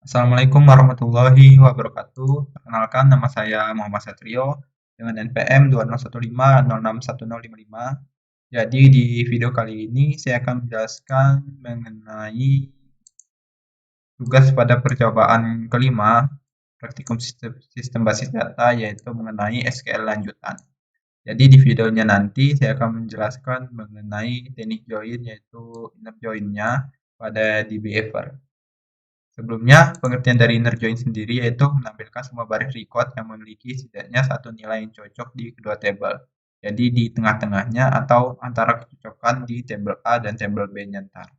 Assalamualaikum warahmatullahi wabarakatuh. Perkenalkan, nama saya Muhammad Satrio dengan NPM 2015061055. Jadi di video kali ini saya akan menjelaskan mengenai tugas pada percobaan kelima praktikum sistem basis data, yaitu mengenai SQL lanjutan. Jadi di videonya nanti saya akan menjelaskan mengenai teknik join, yaitu inner join-nya pada DBEver. Sebelumnya, pengertian dari inner join sendiri yaitu menampilkan semua baris record yang memiliki setidaknya satu nilai yang cocok di kedua tabel. Jadi di tengah-tengahnya atau antara kecocokan di tabel A dan tabel B-nya ntar.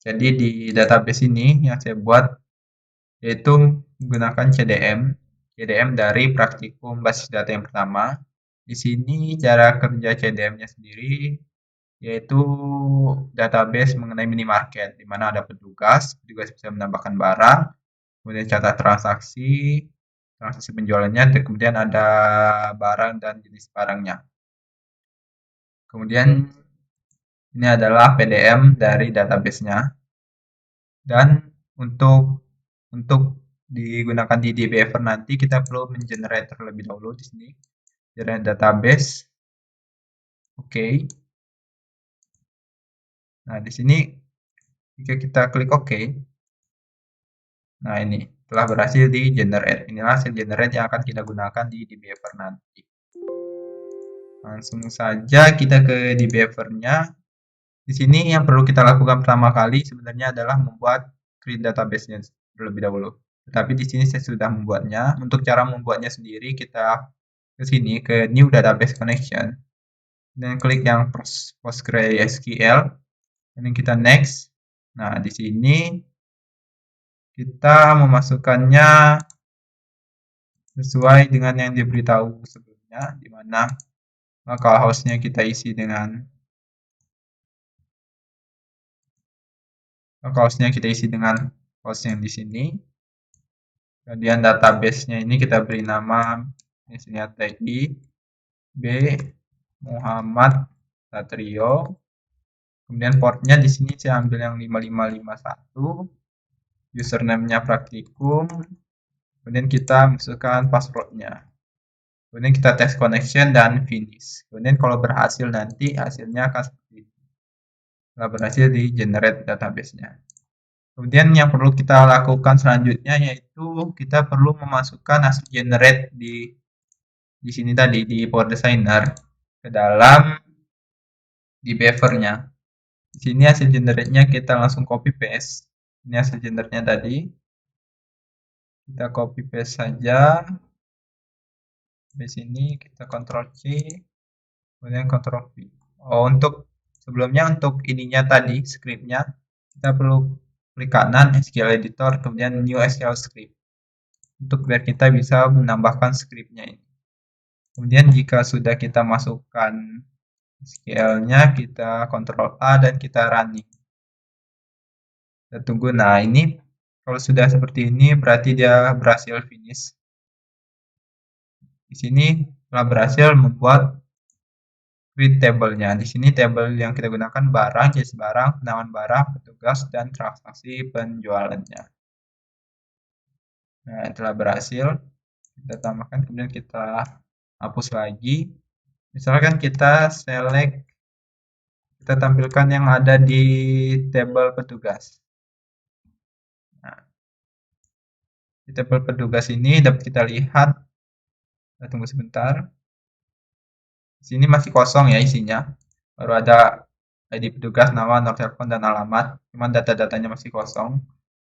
Jadi di database ini yang saya buat yaitu menggunakan CDM dari praktikum basis data yang pertama. Di sini cara kerja CDM-nya sendiri yaitu database mengenai minimarket, di mana ada petugas bisa menambahkan barang, kemudian catat transaksi, transaksi penjualannya, dan kemudian ada barang dan jenis barangnya. Kemudian ini adalah PDM dari database-nya. Dan untuk digunakan di DBEver nanti kita perlu mengenerate terlebih dahulu di sini. Generate database. Oke. Nah, di sini jika kita klik OK. Nah, ini telah berhasil di generate. Inilah hasil generate yang akan kita gunakan di DBEver nanti. Langsung saja kita ke DBEver-nya. Di sini yang perlu kita lakukan pertama kali sebenarnya adalah membuat create database-nya terlebih dahulu. Tetapi di sini saya sudah membuatnya. Untuk cara membuatnya sendiri kita ke sini ke new database connection dan klik yang PostgreSQL. Dan kita next. Nah, di sini kita memasukkannya sesuai dengan yang diberitahu sebelumnya, di mana localhost-nya kita isi dengan host yang di sini. Kemudian database-nya ini kita beri nama di sini TI B Muhammad Satrio. Kemudian portnya di sini saya ambil yang 5551. Username-nya praktikum. Kemudian kita masukkan password-nya. Kemudian kita tes connection dan finish. Kemudian kalau berhasil nanti hasilnya akan seperti ini. Setelah berhasil di generate database-nya. Kemudian yang perlu kita lakukan selanjutnya yaitu kita perlu memasukkan hasil generate di sini tadi di Power Designer ke dalam DBEver-nya. Di sini hasil generate-nya kita langsung copy paste. Ini hasil generate-nya tadi. Kita copy paste saja. Di sini kita Ctrl C, kemudian Ctrl V. Untuk sebelumnya untuk ininya tadi script-nya kita perlu klik kanan SQL editor, kemudian new SQL script. Untuk biar kita bisa menambahkan script-nya ini. Kemudian jika sudah kita masukkan SQL-nya, kita Ctrl A dan kita running. Kita tunggu. Nah, ini kalau sudah seperti ini berarti dia berhasil finish. Di sini telah berhasil membuat create table-nya. Di sini table yang kita gunakan barang, jenis barang, penamaan barang, petugas, dan transaksi penjualannya. Nah, telah berhasil. Kita tambahkan, kemudian kita hapus lagi. Misalkan kita select, kita tampilkan yang ada di table petugas. Nah, di table petugas ini dapat kita lihat. Kita tunggu sebentar. Di sini masih kosong ya isinya. Baru ada ID petugas, nama, nomor telepon, dan alamat. Cuman data-datanya masih kosong.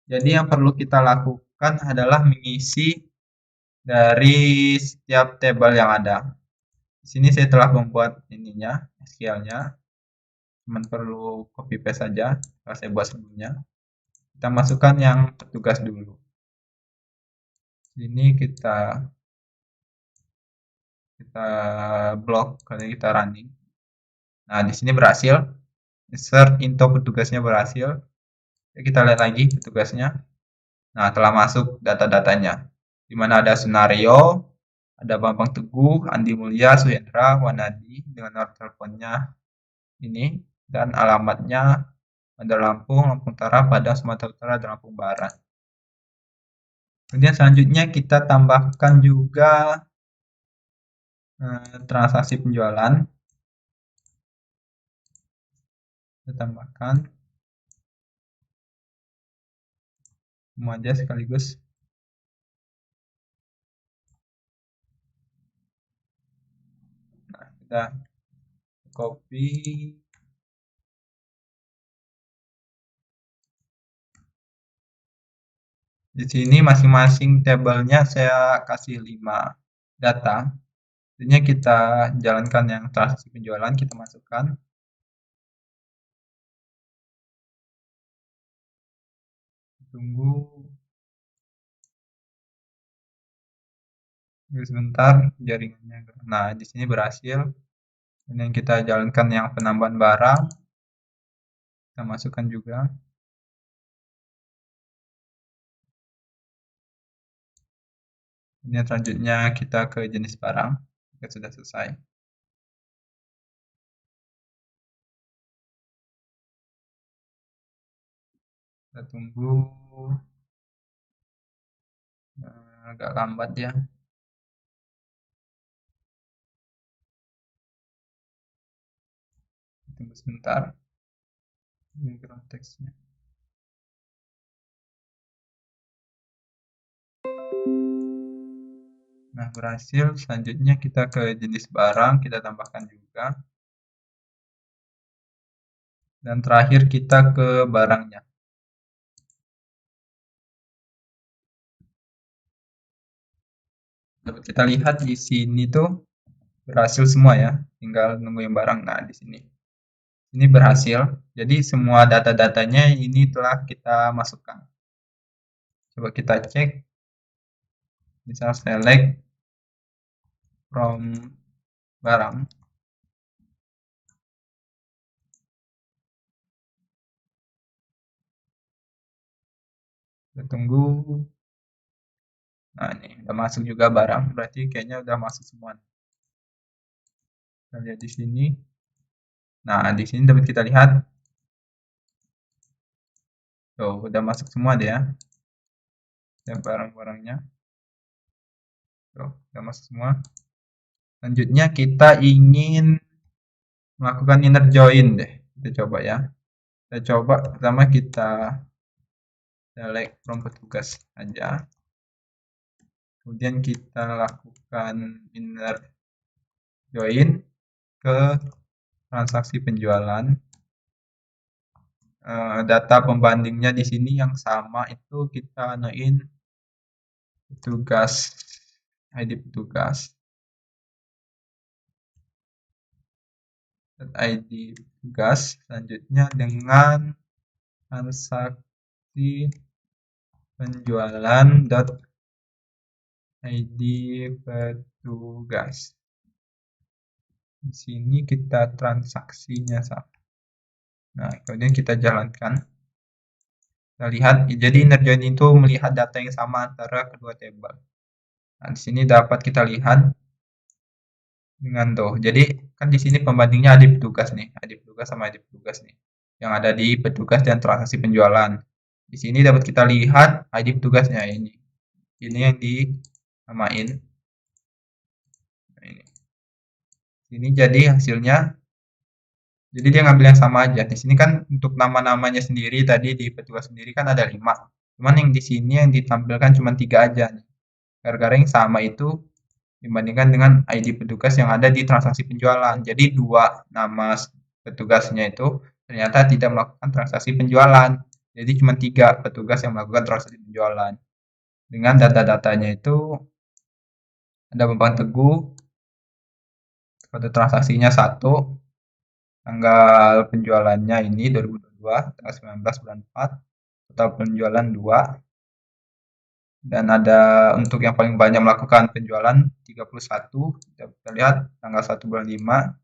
Jadi yang perlu kita lakukan adalah mengisi dari setiap tabel yang ada. Di sini saya telah membuat ininya, SQL-nya. Cuman perlu copy paste saja, setelah saya buat sebelumnya. Kita masukkan yang petugas dulu. Ini kita blok, kalau kita running. Nah, di sini berhasil. Insert into petugasnya berhasil. Kita lihat lagi petugasnya. Nah, telah masuk data-datanya. Di mana ada Sunario, ada Bambang Teguh, Andi Mulya, Suhendra, Wanadi dengan nomor teleponnya ini dan alamatnya ada Lampung, Lampung Utara, Padang, Sumatera Utara, dan Lampung Barat. Kemudian selanjutnya kita tambahkan juga transaksi penjualan. Kita tambahkan semua aja sekaligus. Nah, kita copy. Di sini masing-masing tabelnya saya kasih 5 data. Artinya kita jalankan yang transaksi penjualan, kita masukkan. Tunggu sebentar jaringannya. Nah, di sini berhasil. Kemudian kita jalankan yang penambahan barang. Kita masukkan juga. Kemudian selanjutnya kita ke jenis barang. Jika sudah selesai. Kita tunggu. Agak lambat ya. Tunggu sebentar. Background teksnya. Nah, berhasil. Selanjutnya kita ke jenis barang, kita tambahkan juga. Dan terakhir kita ke barangnya. Dapat kita lihat di sini tuh berhasil semua ya. Tinggal nungguin barang. Nah, di sini. Ini berhasil. Jadi semua data-datanya ini telah kita masukkan. Coba kita cek. Misal select from barang. Kita tunggu. Nah, ini udah masuk juga barang. Berarti kayaknya udah masuk semua. Kita lihat di sini. Nah, di sini dapat kita lihat. Tuh, udah masuk semua deh ya. Dan barang-barangnya. Tuh, udah masuk semua. Selanjutnya kita ingin melakukan inner join deh. Kita coba ya. Kita coba pertama kita select from petugas aja. Kemudian kita lakukan inner join ke transaksi penjualan. Data pembandingnya di sini yang sama itu kita anuin petugas, ID petugas, ID petugas. Selanjutnya dengan transaksi penjualan ID petugas. Di sini kita transaksinya sama. Nah, kemudian kita jalankan. Kita lihat, jadi inner join itu melihat data yang sama antara kedua tabel. Nah, di sini dapat kita lihat dengan tuh. Jadi kan di sini pembandingnya ada petugas nih, ada petugas sama ada petugas nih. Yang ada di petugas dan transaksi penjualan. Di sini dapat kita lihat ID petugasnya ini. Ini yang dinamain. Nah, ini jadi hasilnya. Jadi dia ngambil yang sama aja. Di sini kan untuk nama-namanya sendiri tadi di petugas sendiri kan ada 5. Cuman yang di sini yang ditampilkan cuma 3 aja nih. Gara-gara yang sama itu dibandingkan dengan ID petugas yang ada di transaksi penjualan. Jadi 2 nama petugasnya itu ternyata tidak melakukan transaksi penjualan. Jadi cuma 3 petugas yang melakukan transaksi penjualan. Dengan data-datanya itu ada Bambang Teguh, kode transaksinya 1, tanggal penjualannya ini 2022, tanggal 19 bulan 4, total penjualan 2, dan ada untuk yang paling banyak melakukan penjualan 31, kita lihat tanggal 1 bulan 5,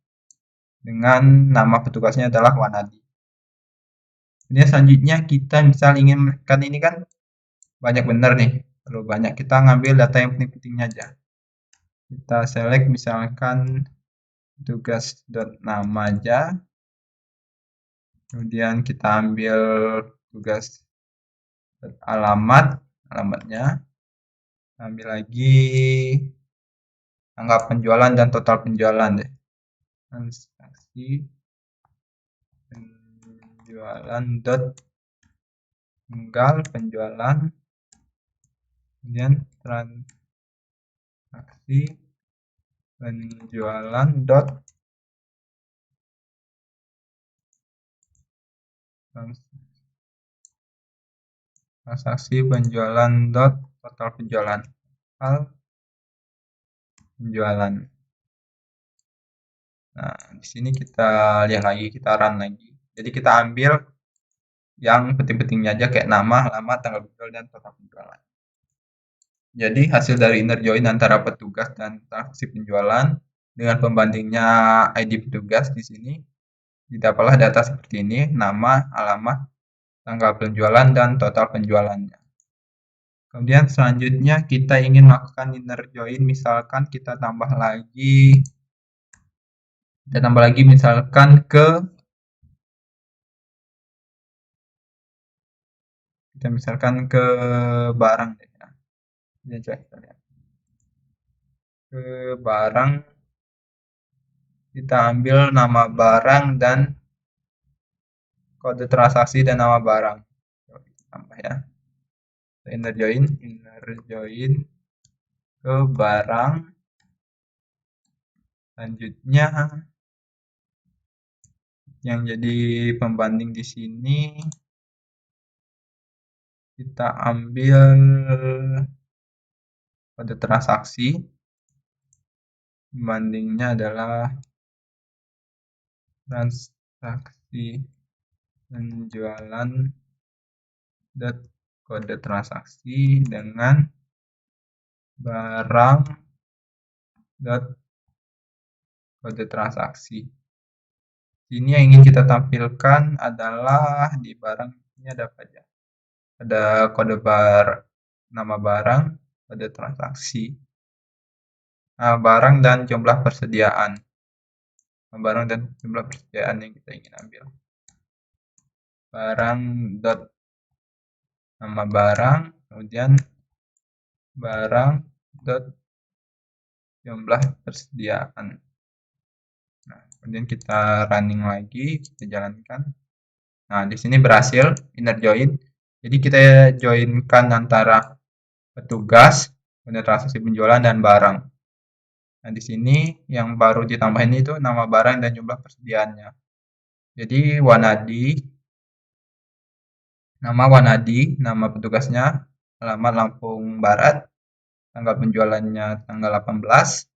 dengan nama petugasnya adalah Wanadi. Kemudian selanjutnya kita misal ingin kan ini kan banyak benar nih, terlalu banyak, kita ngambil data yang penting-pentingnya aja. Kita select misalkan tugas.nama aja, kemudian kita ambil tugas alamatnya, ambil lagi angka penjualan dan total penjualan deh. Transaksi penjualan dot tanggal penjualan, kemudian transaksi penjualan dot transaksi penjualan dot total penjualan, total penjualan. Nah, di sini kita lihat lagi, kita run lagi. Jadi kita ambil yang penting-pentingnya aja kayak nama, alamat, tanggal penjual, dan total penjualan. Jadi hasil dari inner join antara petugas dan transaksi penjualan dengan pembandingnya ID petugas di sini didapatlah data seperti ini, nama, alamat, tanggal penjualan, dan total penjualannya. Kemudian selanjutnya kita ingin melakukan inner join, misalkan kita tambah lagi misalkan ke barang deh ya. Ini coba kita lihat. Ke barang, kita ambil nama barang dan kode transaksi dan nama barang. Coba kita tambah ya. Inner join ke barang. Selanjutnya yang jadi pembanding di sini kita ambil kode transaksi, pembandingnya adalah transaksi penjualan dot kode transaksi dengan barang dot kode transaksi. Ini yang ingin kita tampilkan adalah di barang ini ada apa aja? Ada kode nama barang, kode transaksi, barang dan jumlah persediaan. Barang dan jumlah persediaan yang kita ingin ambil. Barang dot nama barang, kemudian barang dot jumlah persediaan. Nah, kemudian kita running lagi, kita jalankan. Nah, di sini berhasil inner join. Jadi kita joinkan antara petugas, kemudian transaksi penjualan dan barang. Nah, di sini yang baru ditambahin itu nama barang dan jumlah persediaannya. Jadi Wanadi, nama petugasnya alamat Lampung Barat, tanggal penjualannya tanggal 18,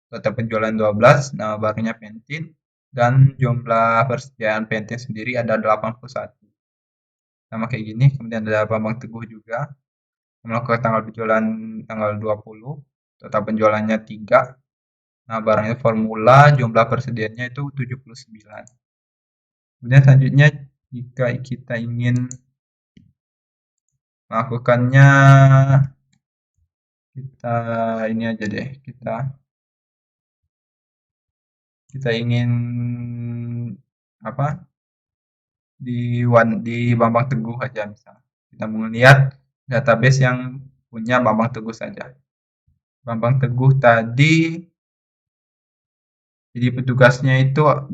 total penjualan 12, nama barangnya Pentin, dan jumlah persediaan Pentin sendiri ada 81. Sama kayak gini, kemudian ada Bambang Teguh juga, melakukan tanggal penjualan tanggal 20, total penjualannya 3, nah barangnya formula, jumlah persediaannya itu 79. Kemudian selanjutnya jika kita ingin melakukannya, kita ini aja deh, kita ingin apa, di Bambang Teguh aja misalnya. Kita mau lihat database yang punya Bambang Teguh saja. Bambang Teguh tadi jadi petugasnya itu 2.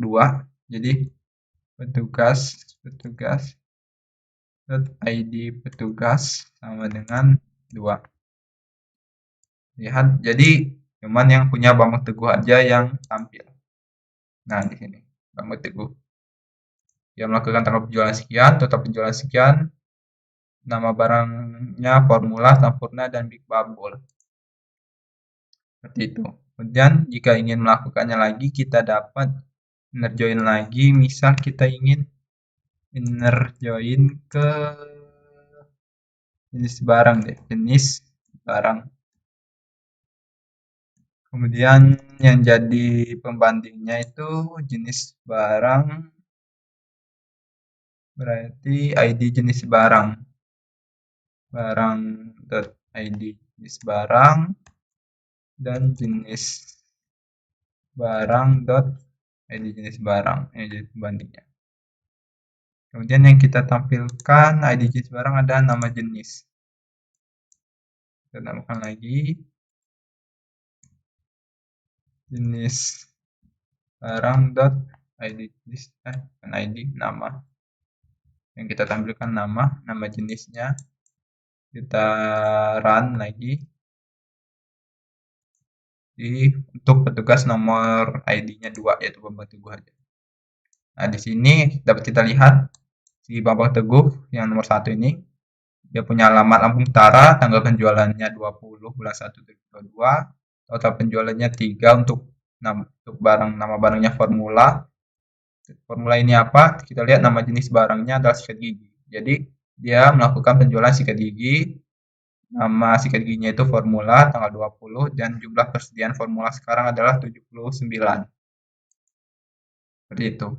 Jadi petugas .id petugas sama dengan 2. Lihat, jadi cuman yang punya Bambang Teguh aja yang tampil. Nah, di sini Bambang Teguh. Dia melakukan tanggal penjualan sekian, total penjualan sekian, nama barangnya formula, Sampurna, dan Big Bubble. Seperti itu. Kemudian jika ingin melakukannya lagi, kita dapat inner join lagi. Misal kita ingin inner join ke jenis barang deh, jenis barang. Kemudian yang jadi pembandingnya itu jenis barang, berarti ID jenis barang. Barang.id jenis barang dan jenis barang.id jenis barang. Ini jadi pembandingnya. Kemudian yang kita tampilkan ID jenis barang ada nama jenis. Kita tambahkan lagi jenis barang dot id list id nama yang kita tampilkan nama jenisnya, kita run lagi untuk petugas nomor ID-nya 2 yaitu Bambang Teguh aja. Nah, di sini dapat kita lihat si Bambang Teguh yang nomor 1 ini dia punya alamat Lampung Utara, tanggal penjualannya 20 bulan 1 2022, total penjualannya 3 untuk barang, nama barangnya formula. Formula ini apa? Kita lihat nama jenis barangnya adalah sikat gigi. Jadi dia melakukan penjualan sikat gigi. Nama sikat giginya itu formula tanggal 20 dan jumlah persediaan formula sekarang adalah 79. Seperti itu.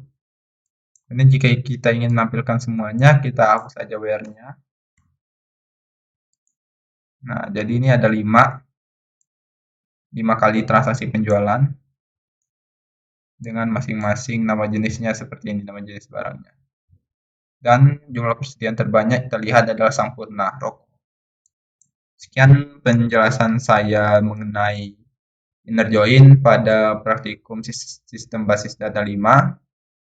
Ini jika kita ingin menampilkan semuanya, kita hapus saja where-nya. Nah, jadi ini ada 5 kali transaksi penjualan dengan masing-masing nama jenisnya seperti ini, nama jenis barangnya. Dan jumlah persediaan terbanyak kita lihat adalah Sampurna rokok. Sekian penjelasan saya mengenai inner join pada praktikum sistem basis data 5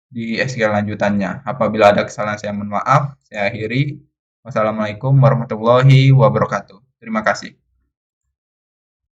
di SQL lanjutannya. Apabila ada kesalahan saya mohon maaf. Saya akhiri. Wassalamualaikum warahmatullahi wabarakatuh. Terima kasih.